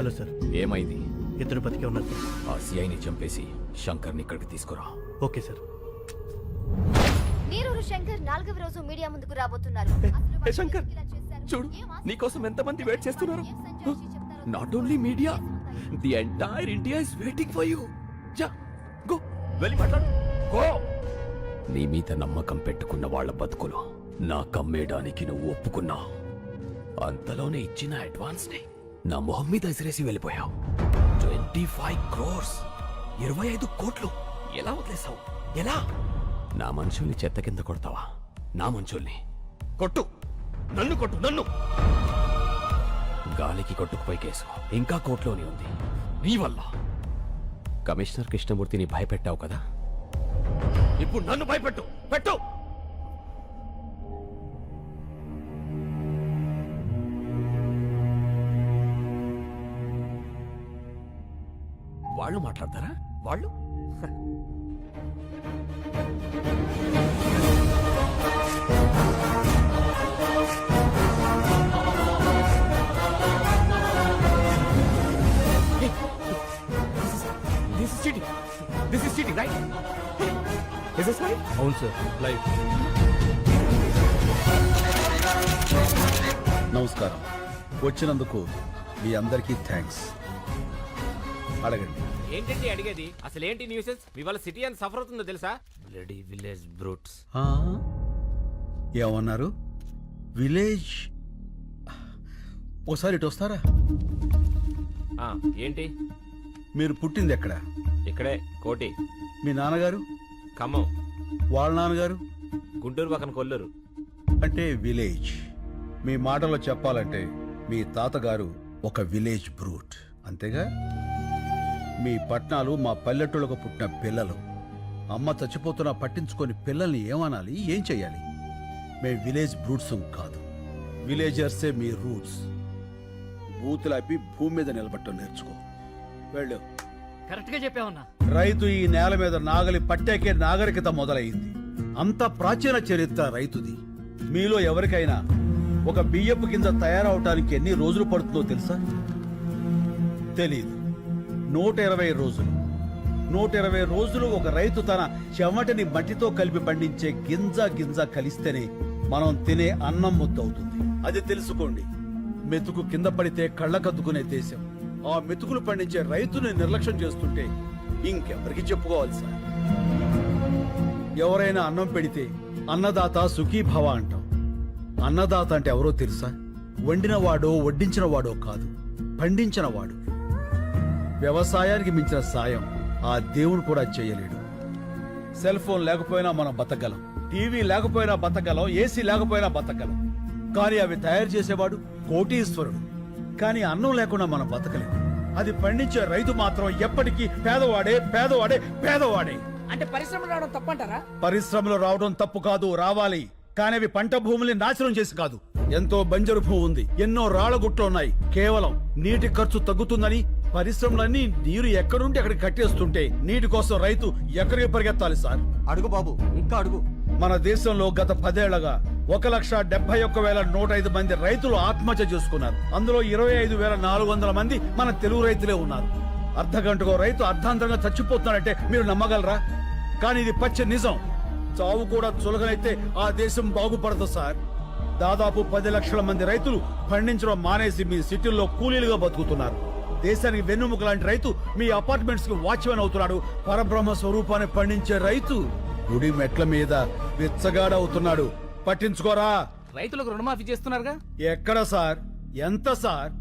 Hello sir, ఏమైంది? ఇద్దరు బతికే ఉన్నారు సార్. ఆ సిఐని చంపేసి శంకర్ని ఇక్కడికి తీసుకురా. Okay sir. నీరూరు శంకర్ 4వ రోజు మీడియా ముందుకు రాబోతున్నారు. ఏ శంకర్, చూడు నీకోసం ఎంతమంది వెయిట్ చేస్తున్నారు. Not only media, the entire India is waiting for you. జా గో, వెళ్ళి మాట్లాడు. గో. నీ మీద నమ్మకం పెట్టుకున్న వాళ్ళ బతుకులు నా కమ్మేయడానికి నువ్వు ఒప్పుకున్నావు. అంతలోనే ఇచ్చిన అడ్వాన్స్ ని నా మొహం మీద ఎసిరేసి వెళ్ళిపోయావు. 25 crores, 25 కోట్లు ఎలా వదిలేసావు? ఎలా? నా మనుషుల్ని చెత్త కింద కొడతావా? నా మనుషుల్ని కొట్టు, నన్ను కొట్టు, నన్ను. గాలికి కొట్టుకుపోయి కేసు ఇంకా కోర్టులోనే ఉంది. నీ వల్ల కమిషనర్ కృష్ణమూర్తిని భయపెట్టావు కదా, ఇప్పుడు నన్ను భయపెట్టు. పెట్టు. వాళ్ళు మాట్లాడతారా? వాళ్ళు This is cheating, right? Is this right? అవును సార్, లైవ్. నమస్కారం. వచ్చినందుకు మీ అందరికీ థ్యాంక్స్. అడగండి. ఏంటండి అడిగేది? అసలేంటి న్యూసెస్? ఇవాళ సిటీ అని సఫర్ అవుతుందో తెలుసా? Bloody village brutes. ఏమన్నారు? విలేజ్? ఓసారి ఇటు వస్తారా? ఏంటి? మీరు పుట్టింది ఎక్కడ? ఇక్కడే, కోటి. మీ నాన్నగారు? ఖమ్మం. వాళ్ళ నాన్నగారు? గుంటూరు పక్కన కొల్లూరు. అంటే విలేజ్. మీ మాటలో చెప్పాలంటే మీ తాతగారు ఒక విలేజ్ బ్రూట్, అంతేగా? మీ పట్నాలు మా పల్లెటూళ్ళకు పుట్టిన పిల్లలు. అమ్మ చచ్చిపోతున్నా పట్టించుకొని పిల్లల్ని ఏమనాలి, ఏం చెయ్యాలి? మేము విలేజ్ బ్రూట్స్ కాదు, విలేజర్సే మీ రూట్స్. బూతులాపి భూమి మీద నిలబట్టం నేర్చుకో. వెళ్ళు. కరెక్ట్ గా చెప్పావన్నా. రైతు ఈ నేల మీద నాగలి పట్టాకే నాగరికత మొదలైంది. అంత ప్రాచీన చరిత్ర రైతుది. మీలో ఎవరికైనా ఒక బియ్యపు కింద తయారవటానికి ఎన్ని రోజులు పడుతుందో తెలుసా? తెలీదు. 120 రోజులు. 120 రోజులు ఒక రైతు తన చెమటని మట్టితో కలిపి పండించే గింజ కలిస్తేనే మనం తినే అన్నం ముద్దవుతుంది. అది తెలుసుకోండి. మెతుకు కింద పడితే కళ్ళకద్దుకునే దేశం. ఆ మెతుకులు పండించే రైతుని నిర్లక్ష్యం చేస్తుంటే ఇంకెవరికి చెప్పుకోవాలి సార్? ఎవరైనా అన్నం పెడితే అన్నదాత సుఖీభవ అంటాం. అన్నదాత అంటే ఎవరో తెలుసా? వండినవాడో వడ్డించినవాడో కాదు, పండించినవాడు. వ్యవసాయానికి మించిన సాయం ఆ దేవుడు కూడా చేయలేడు. సెల్ ఫోన్ లేకపోయినా మనం బతకగలం, టీవీ లేకపోయినా బతకగలం, ఏసీ లేకపోయినా బతకగలం. కానీ అవి తయారు చేసేవాడు కోటీశ్వరుడు. కానీ అన్నం లేకుండా మనం బతకలేము. అది పండించే రైతు మాత్రం ఎప్పటికీ పేదవాడే పేదవాడే పేదవాడే. అంటే పరిశ్రమలు రావడం తప్పంటారా? పరిశ్రమలు రావడం తప్పు కాదు, రావాలి. కానీ అవి పంట భూముల్ని నాశనం చేసి కాదు. ఎంతో బంజరు భూమి ఉంది, ఎన్నో రాళ్లగుట్లు ఉన్నాయి. కేవలం నీటి ఖర్చు తగ్గుతుందని పరిశ్రమలన్నీ నీరు ఎక్కడుంటే అక్కడికి కట్టేస్తుంటే నీటి కోసం రైతు ఎక్కడికి పరిగెత్తాలి సార్? అడుగు బాబు, ఇంకా అడుగు. మన దేశంలో గత 10 ఏళ్లగా 1,71,105 మంది రైతులు ఆత్మహత్య చేసుకున్నారు. అందులో 25,400 మంది మన తెలుగు రైతులే ఉన్నారు. అర్ధగంటకో రైతు అర్ధాంతరంగా చచ్చిపోతున్నారంటే మీరు నమ్మగలరా? కానీ ఇది పచ్చ నిజం. చావు కూడా చులకనైతే ఆ దేశం బాగుపడదు సార్. దాదాపు 10 లక్షల మంది రైతులు పండించడం మానేసి మీ సిటీల్లో కూలీలుగా బతుకుతున్నారు. దేశానికి వెన్నుముక లాంటి రైతు మీ అపార్ట్మెంట్స్ కి వాచ్మెన్ అవుతున్నాడు. పరబ్రహ్మ స్వరూపాన్ని పండించే రైతు గుడి మెట్ల మీద విచ్చగాడవుతున్నాడు. పట్టించుకోరా? రైతులకు రుణమాఫీ చేస్తున్నారుగా. ఎక్కడ సార్? ఎంత సార్?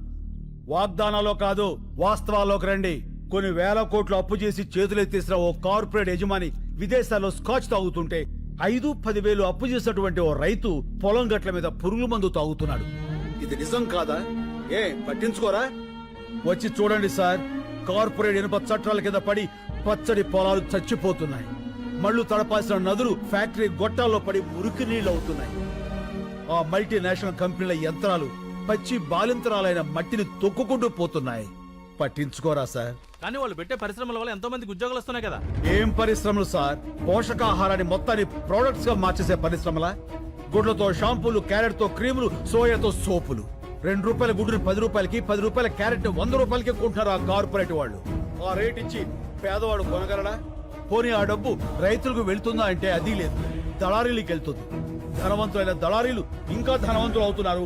వాగ్దానాలో కాదు, వాస్తవాల్లోకి రండి. కొన్ని వేల కోట్లు అప్పు చేసి చేతులెత్తేసిన ఓ కార్పొరేట్ యజమాని విదేశాల్లో స్కాచ్ తాగుతుంటే 5-10 వేలు అప్పు చేసినటువంటి ఓ రైతు పొలం గట్ల మీద పురుగుల మందు తాగుతున్నాడు. ఇది నిజం కాదా? ఏ పట్టించుకోరా? వచ్చి చూడండి సార్. కార్పొరేట్ ఇనుప చట్టాల కింద పడి పచ్చడి పొలాలు చచ్చిపోతున్నాయి. మళ్లు తడపాల్సిన నదులు ఫ్యాక్టరీ గొట్టాల్లో పడి మురికి నీళ్లు అవుతున్నాయి. ఆ మల్టీనేషనల్ కంపెనీల యంత్రాలు పచ్చి బాలింతరాలైన మట్టిని తొక్కుకుంటూ పోతున్నాయి. పట్టించుకోరా సార్? కానీ వాళ్ళు పెట్టే పరిశ్రమల వల్ల ఎంతో మందికి ఉద్యోగాలు వస్తున్నాయి కదా. ఏం పరిశ్రమలు సార్? పోషకాహారాన్ని మొత్తాన్ని ప్రొడక్ట్స్ గా మార్చేసే పరిశ్రమలా? గుడ్లతో షాంపూలు, క్యారెట్ తో క్రీములు, సోయాతో సోపులు. రూపాయల గుడ్డుని 10 రూపాయలకి, 10 రూపాయల క్యారెట్ 100 రూపాయలకి కొంటున్నారు ఆ కార్పొరేట్ వాళ్ళు. ఆ రేట్ ఇచ్చి పేదవాడు కొనగలడా? పోనీ ఆ డబ్బు రైతులకు వెళ్తుందా అంటే అది లేదు, దళారీలకు వెళ్తుంది. ధనవంతులైన దళారీలు ఇంకా ధనవంతులు అవుతున్నారు,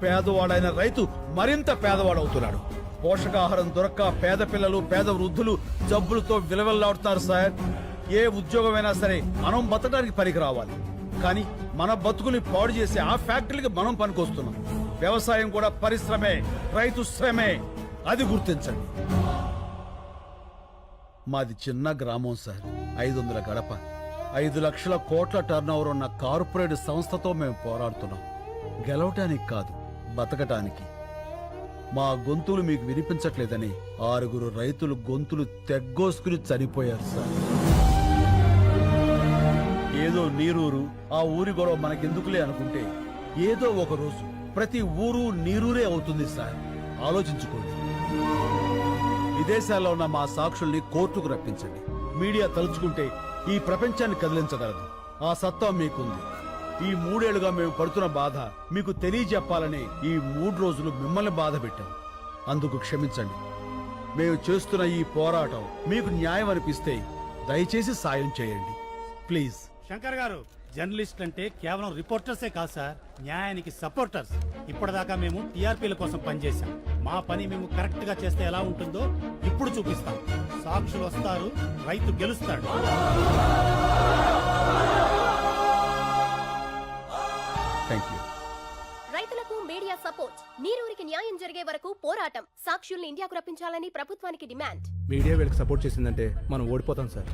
పేదవాడైన రైతు మరింత పేదవాడు అవుతున్నాడు. పోషకాహారం దొరక్క పేద పిల్లలు, పేద వృద్ధులు జబ్బులతో విలవెల్లాడుతున్నారు సార్. ఏ ఉద్యోగమైనా సరే మనం బతకడానికి పనికి రావాలి, కానీ మన బతుకుని పాడు చేసే ఆ ఫ్యాక్టరీకి మనం పనికొస్తున్నాం. వ్యవసాయం కూడా పరిశ్రమే, రైతు శ్రమే, అది గుర్తించండి. మాది చిన్న గ్రామం సార్, 500 గడప, 5 లక్షల కోట్ల టర్నోవర్ ఉన్న కార్పొరేట్ సంస్థతో మేము పోరాడుతున్నాం. గెలవటానికి కాదు, బతకటానికి. మా గొంతులు మీకు వినిపించట్లేదని 6 రైతులు గొంతులు తెగ్గోసుకుని చనిపోయారు సార్. ఏదో నీరూరు, ఆ ఊరి గొడవ మనకెందుకులే అనుకుంటే ఏదో ఒక రోజు ప్రతి ఊరు నీరూరే అవుతుంది సార్. ఆలోచించుకోండి. విదేశాల్లో ఉన్న మా సాక్షుల్ని కోర్టుకు రప్పించండి. మీడియా తలుచుకుంటే ఈ ప్రపంచాన్ని కదిలించగలదు. ఆ సత్తా మీకుంది. ఈ 3 ఏళ్లుగా మేము పడుతున్న బాధ మీకు తెలియజెప్పాలని ఈ 3 రోజులు మిమ్మల్ని బాధ పెట్టాం. అందుకు క్షమించండి. మేము చేస్తున్న ఈ పోరాటం మీకు న్యాయం అనిపిస్తే దయచేసి సాయం చేయండి ప్లీజ్. శంకర్ గారు, జర్నలిస్ట్ అంటే కేవలం రిపోర్టర్సే కాదు సార్, న్యాయానికి సపోర్టర్స్. ఇప్పటిదాకా మేము టీఆర్పీల కోసం పనిచేశాం. మా పని మేము కరెక్ట్ గా చేస్తే ఎలా ఉంటుందో ఇప్పుడు చూపిస్తాం. సాక్షులు వస్తారు, రైతు గెలుస్తాడు. Thank you. రైతులకు మీడియా సపోర్ట్. నీరూరికి న్యాయం జరిగే వరకు పోరాటం. సాక్షుల్ని ఇండియాకు రప్పించాలని ప్రభుత్వానికి డిమాండ్. మీడియా వీళ్ళకి సపోర్ట్ చేసిందంటే మనం ఓడిపోతాం సార్.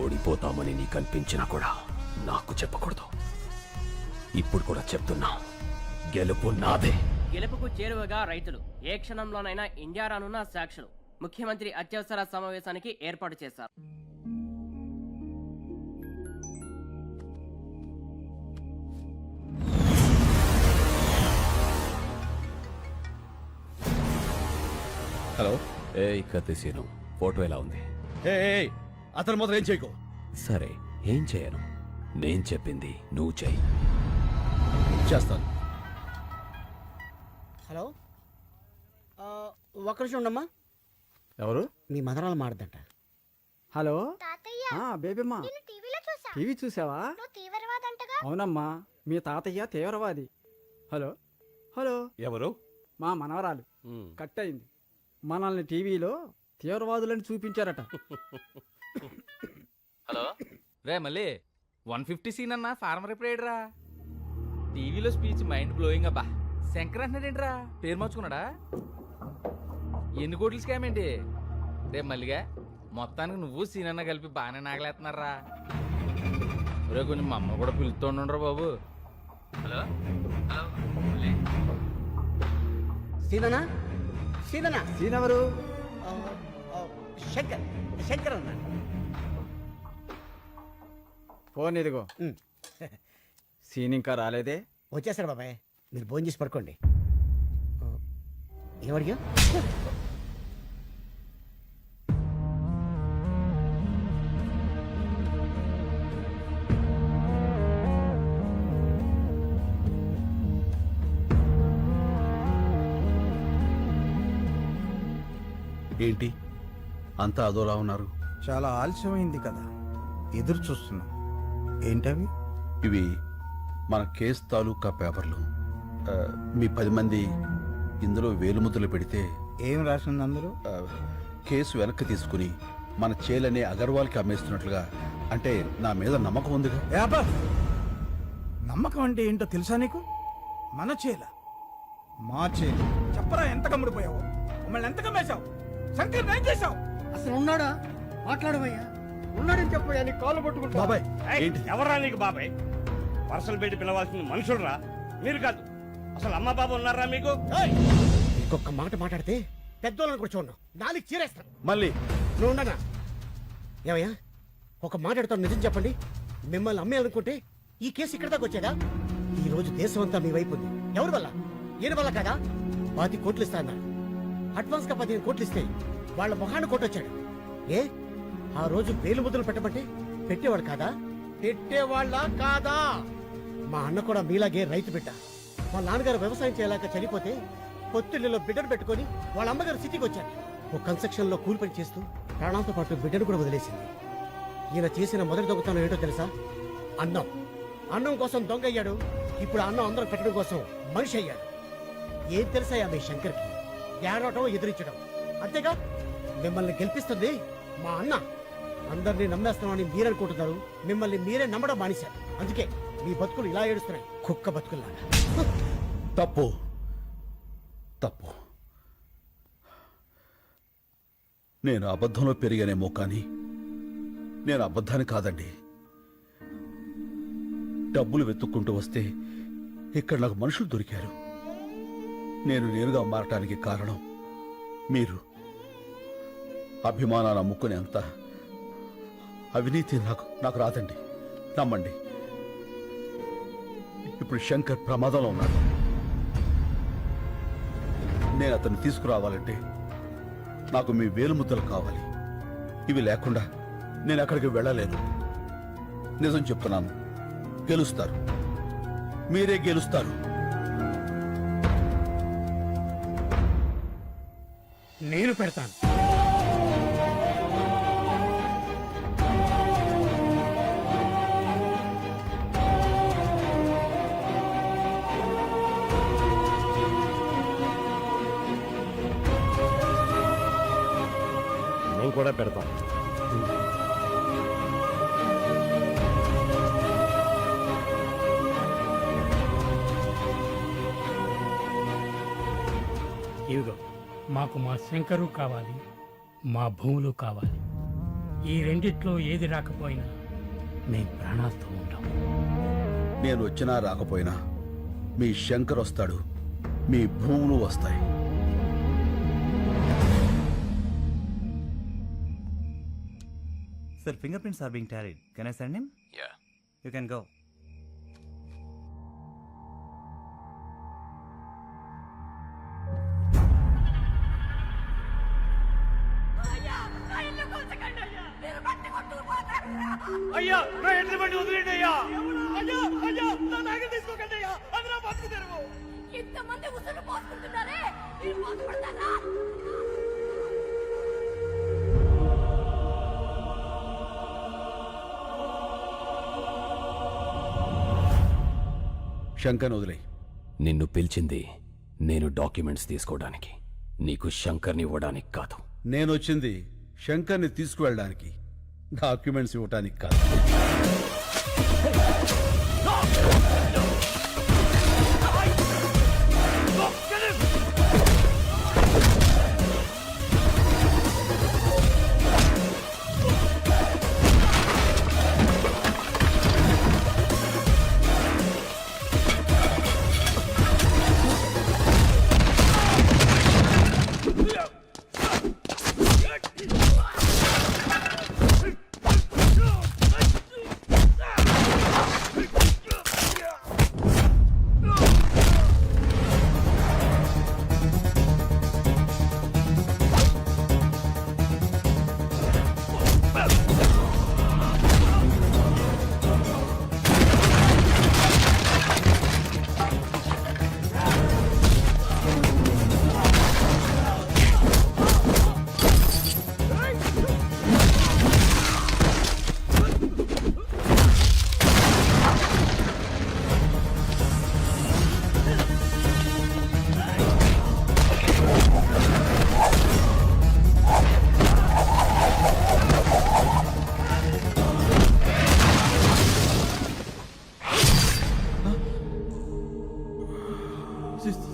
ఓడిపోతామని నీకు అనిపించినా కూడా నాకు చెప్పకూడదు. ఇప్పుడు కూడా చెప్తున్నా, గెలుపు నాదే. గెలుపుకు చేరువగా రైతులు ఏ క్షణంలోనైనా ఇండియా రానున్న సాక్షులు ముఖ్యమంత్రి అత్యవసర సమావేశానికి ఏర్పాటు చేశారు. హలో. ఏ కత్తిసీను, ఫోటో ఎలా ఉంది? అతను మాత్రం ఏం చేయకు. సరే, ఏం చేయను. నేను చెప్పింది నువ్వు చెయ్యి. చేస్తాను. హలో, ఒక్క నిమిషం ఉండమ్మా. ఎవరు? మీ మదరాలు మాడదంట. హలో, తాతయ్య బేబీమ్మా, నేను టీవీలో చూసా. టీవీ చూసావా? నువ్వు తీవ్రవాదంటగా. అవునమ్మా, మీ తాతయ్య తీవ్రవాది. హలో హలో, ఎవరు? మా మనవరాలు కట్ అయింది. మనల్ని టీవీలో తీవ్రవాదులని చూపించారట. హలో రే మళ్ళీ 150 సీన్ అన్న ఫార్మర్ ఎప్పుడు రా? టీవీలో స్పీచ్ మైండ్ బ్లోయింగ్ అబ్బా. శంకర్ అంటున్నాడేంట్రా? పేరు మార్చుకున్నాడా? ఎన్ని కోట్లు స్కామ్ ఏంటి రే మల్లిగా? మొత్తానికి నువ్వు సీన్ అన్న కలిపి బాగానే నాగలేస్తున్నారా? రే కొంచెం మమ్మల్ని కూడా పిలుస్తుండ్రా బాబు. హలో హలో సీననా? సీననా? సీన్ ఎవరు? శంకర్. శంకర్ అన్న. ఫోన్ ఇదిగో. సీన్ ఇంకా రాలేదే? వచ్చేసాడు బాబాయ్, మీరు భోజనం చేసి పడుకోండి. ఏమడిగా? ఏంటి అంతా అదోలా ఉన్నారు? చాలా ఆలస్యమైంది కదా, ఎదురు చూస్తున్నాం. ఏంటవి? ఇవి మన కేసు తాలూకా పేపర్లు. మీ 10 మంది ఇందులో వేలుముద్రలు పెడితే ఏం రాసింది అందరూ? కేసు వెనక్కి తీసుకుని మన చేలనే అగర్వాల్కి అమ్మేస్తున్నట్లుగా. అంటే నా మీద నమ్మకం ఉందిగా. ఏబ్బా! నమ్మకం అంటే ఏంటో తెలుసా నీకు? మన చేల, మా చేల. చెప్పరా, ఎంత కమ్ముడిపోయావు? మమ్మల్ని ఎంత కమ్మేశావు? శంకర్ ఏం చేశావు? అసలు ఉన్నాడా? మాట్లాడమయ్యా. ఉన్నాడని చెప్పయ్యా, నీ కాళ్ళు పట్టుకుంటా. బాబాయ్, ఏంటి? ఎవరా నీకు బాబాయ్? పర్సలు పెట్టి పిలవాల్సిన మనుషులరా మీరు కాదు. అసలు అమ్మ బాబు ఉన్నారా మీకు? ఇంకొక మాట మాట్లాడితే పెద్దోళ్ళని కూడా చూడను, నాలుగు చీరేస్తాను. మళ్ళీ నువ్వు ఉండనా? ఏమయ్యా, ఒక మాట్లాడుతాను, నిజం చెప్పండి. మిమ్మల్ని అమ్మేయాలనుకుంటే ఈ కేసు ఇక్కడ దాకా వచ్చేదా? ఈ రోజు దేశం అంతా మీ వైపు ఉంది. ఎవరి వల్ల? ఈయన వల్ల కదా. 10 కోట్లు ఇస్తా అన్నారు. అడ్వాన్స్ గా 15 కోట్లు ఇస్తే వాళ్ళ మొహాన్ని కొట్టొచ్చాడు. ఏ ఆ రోజు వేలు ముద్రలు పెట్టమంటే పెట్టేవాడు కాదా? పెట్టేవాళ్ళ కాదా? మా అన్న కూడా మీలాగే రైతు బిడ్డ. మా నాన్నగారు వ్యవసాయం చేయలేక చనిపోతే పొత్తిళ్ళలో బిడ్డను పెట్టుకొని వాళ్ళ అమ్మగారు సిటీకి వచ్చారు. ఓ కన్స్ట్రక్షన్ లో కూలి పని చేస్తూ ప్రాణాలతో పాటు బిడ్డను కూడా వదిలేసింది. ఈయన చేసిన మొదటి దొంగతనం ఏంటో తెలుసా? అన్నం. అన్నం కోసం దొంగ అయ్యాడు. ఇప్పుడు అన్నం అందరూ పెట్టడం కోసం మనిషి అయ్యాడు. ఏం తెలుసాయా మీ శంకర్కి? ఏడవటం, ఎదిరించడం అంతేగా. మిమ్మల్ని గెలిపిస్తుంది మా అన్న. అందరినీ నమ్మేస్తున్నామని మీరనుకుంటున్నారు. మిమ్మల్ని మీరే నమ్మడం మానేశారు. అందుకే మీ బతుకులు ఇలా ఏడుస్తున్నాయి, కుక్క బతుకుల్లాగా. తప్పు తప్పు. నేను అబద్ధంలో పెరిగానేమో కానీ నేను అబద్ధాన్ని కాదండి. డబ్బులు వెతుక్కుంటూ వస్తే ఇక్కడ నాకు మనుషులు దొరికారు. నేను నేరుగా మారటానికి కారణం మీరు. అభిమానాన్ని అమ్ముకునేంత అవినీతి నాకు రాదండి. నమ్మండి. ఇప్పుడు శంకర్ ప్రమాదంలో ఉన్నాడు. నేను అతన్ని తీసుకురావాలంటే నాకు మీ వేలుముద్దలు కావాలి. ఇవి లేకుండా నేను అక్కడికి వెళ్ళలేను. నిజం చెప్తున్నాను, గెలుస్తారు. మీరే గెలుస్తారు. నేను పెడతాను. నేను కూడా పెడతాను. ఇదిగో, మాకు మా శంకరు కావాలి, మా భూములు కావాలి. ఈ రెండిట్లో ఏది రాకపోయినా మేము ప్రాణాలతో ఉంటాం. నేను వచ్చినా రాకపోయినా మీ శంకర్ వస్తాడు, మీ భూములు వస్తాయి. Sir, fingerprints are being tallied. Can I send him? Yeah. You can go. అయ్యా, నా ఎడ్ల బండి వదిలేండి అయ్యా. ఇంతమంది ఉసురు పోసుకుంటున్నారే, మీరు బాధపడతారా? శంకర్ వదిలే. నిన్ను పిలిచింది నేను డాక్యుమెంట్స్ తీసుకోవడానికి, నీకు శంకర్ని ఇవ్వడానికి కాదు. నేను వచ్చింది శంకర్ని తీసుకువెళ్ళడానికి, డాక్యుమెంట్స్ ఇవ్వడానికి కాదు.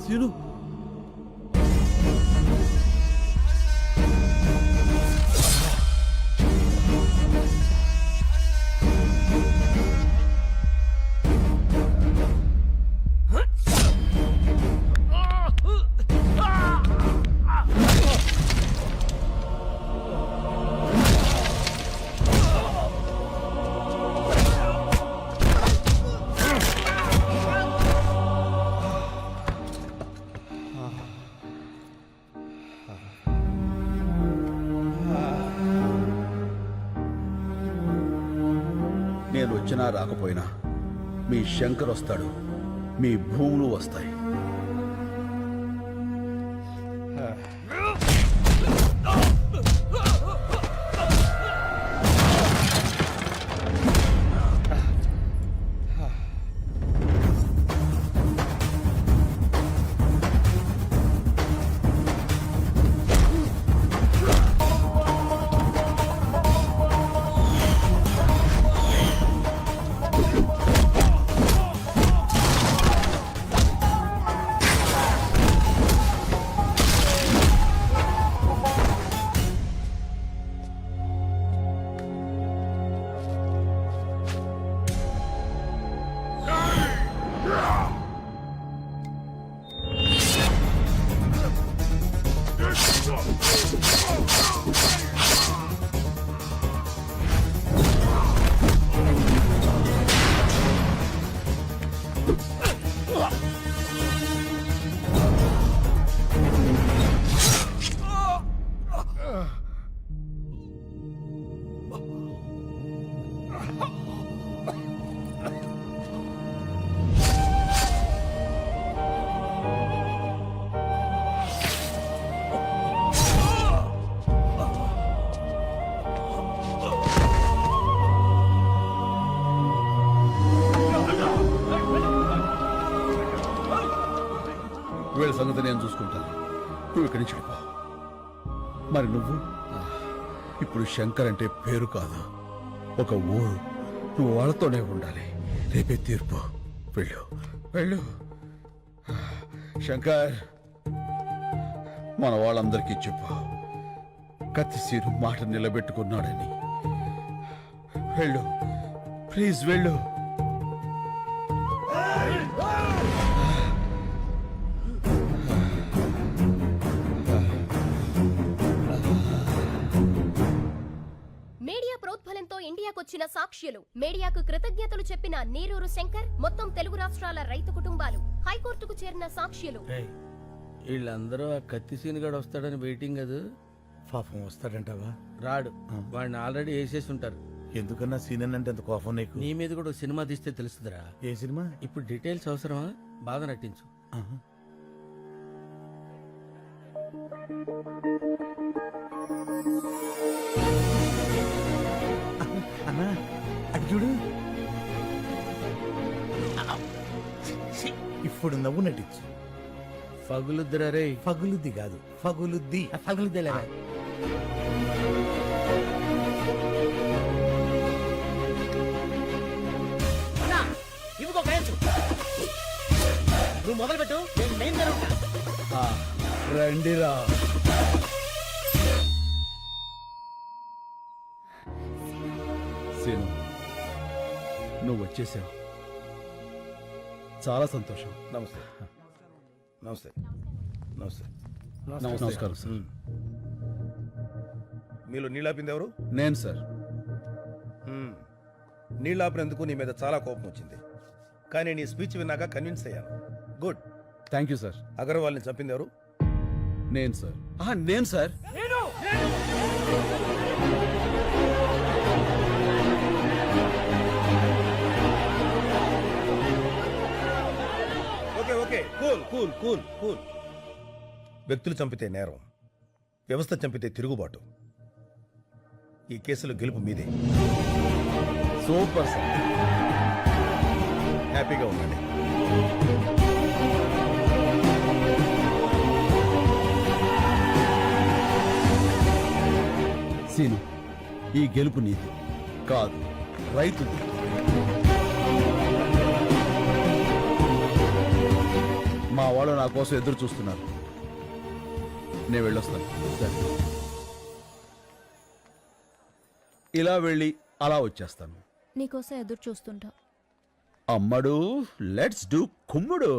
సీను, నేను వచ్చినా రాకపోయినా మీ శంకర్ వస్తాడు, మీ భూములు వస్తాయి. వీళ్ళ సంగతి నేను చూసుకుంటాను, నువ్వు ఇక్కడి నుంచి వెళ్ళిపో. మరి నువ్వు ఇప్పుడు శంకర్ అంటే పేరు కాదు, ఒక ఊరు. నువ్వు వాళ్ళతోనే ఉండాలి. రేపే తీర్పు. వెళ్ళు వెళ్ళు. శంకర్, మన వాళ్ళందరికీ చెప్పు, కత్తిసీరు మాట నిలబెట్టుకున్నాడని. వెళ్ళు ప్లీజ్, వెళ్ళు. మీడియా ప్రోద్బలంతో ఇండియాకొచ్చిన సాక్ష్యులు, మీడియాకు కృతజ్ఞతలు చెప్పిన నీరూరు శంకర్, మొత్తం తెలుగు రాష్ట్రాల రైతు కుటుంబాలు, హైకోర్టుకు చేరిన సాక్ష్యులు. వీళ్ళందరూ ఆ కత్తిసీనుగాడు వస్తాడని వెయిటింగ్ కదా. పాపం వస్తాడంటావా? రాడు, వాడిని ఆల్రెడీ వేసేసి ఉంటారు. ఎందుకన్నా సీనియర్ అంటే అంత కోపం నీకు? నీ మీద కూడా ఓ సినిమా తీస్తే తెలుస్తుందిరా. ఏ సినిమా? ఇప్పుడు డీటెయిల్స్ అవసరమా? బాధ నటించు. అన్నా అది చూడు, ఇప్పుడు నవ్వు నటించు. పగులుద్దిరా రే. పగులుద్ది కాదు, పగులుద్ది. పగులుద్దిలేరా. ఇవిగో కరెన్సు. నువ్వు మొదలు పెట్టు, నేను మెయిన్ జరుగుతా. రండిరా. సీను, నువ్వు వచ్చేసావు, చాలా సంతోషం. నమస్తే నమస్తే నమస్తే. నమస్కారం సార్. మీలో నీళ్ళాపింది ఎవరు? నేను సార్. నీళ్ళాపినందుకు నీ మీద చాలా కోపం వచ్చింది, కానీ నీ స్పీచ్ విన్నాక కన్విన్స్ అయ్యాను. గుడ్. Thank you sir. అగర్వాల్ని చంపింది ఎవరు? నేను సార్. నేను sir. Okay okay, cool cool cool cool. వ్యక్తులు చంపితే నేరం, వ్యవస్థ చంపితే తిరుగుబాటు. ఈ కేసులో గెలుపు మీదే. Super sir. హ్యాపీగా ఉండండి. సీను, ఈ గెలుపు నీది కాదు, రైతుది. మా వాళ్ళు నా కోసం ఎదురు చూస్తున్నారు. నేను వెళ్ళొస్తాను. ఇలా వెళ్ళి అలా వచ్చేస్తాను. నీకోసం ఎదురు చూస్తుంటా. అమ్మడు, లెట్స్ డూ కుమ్ముడు.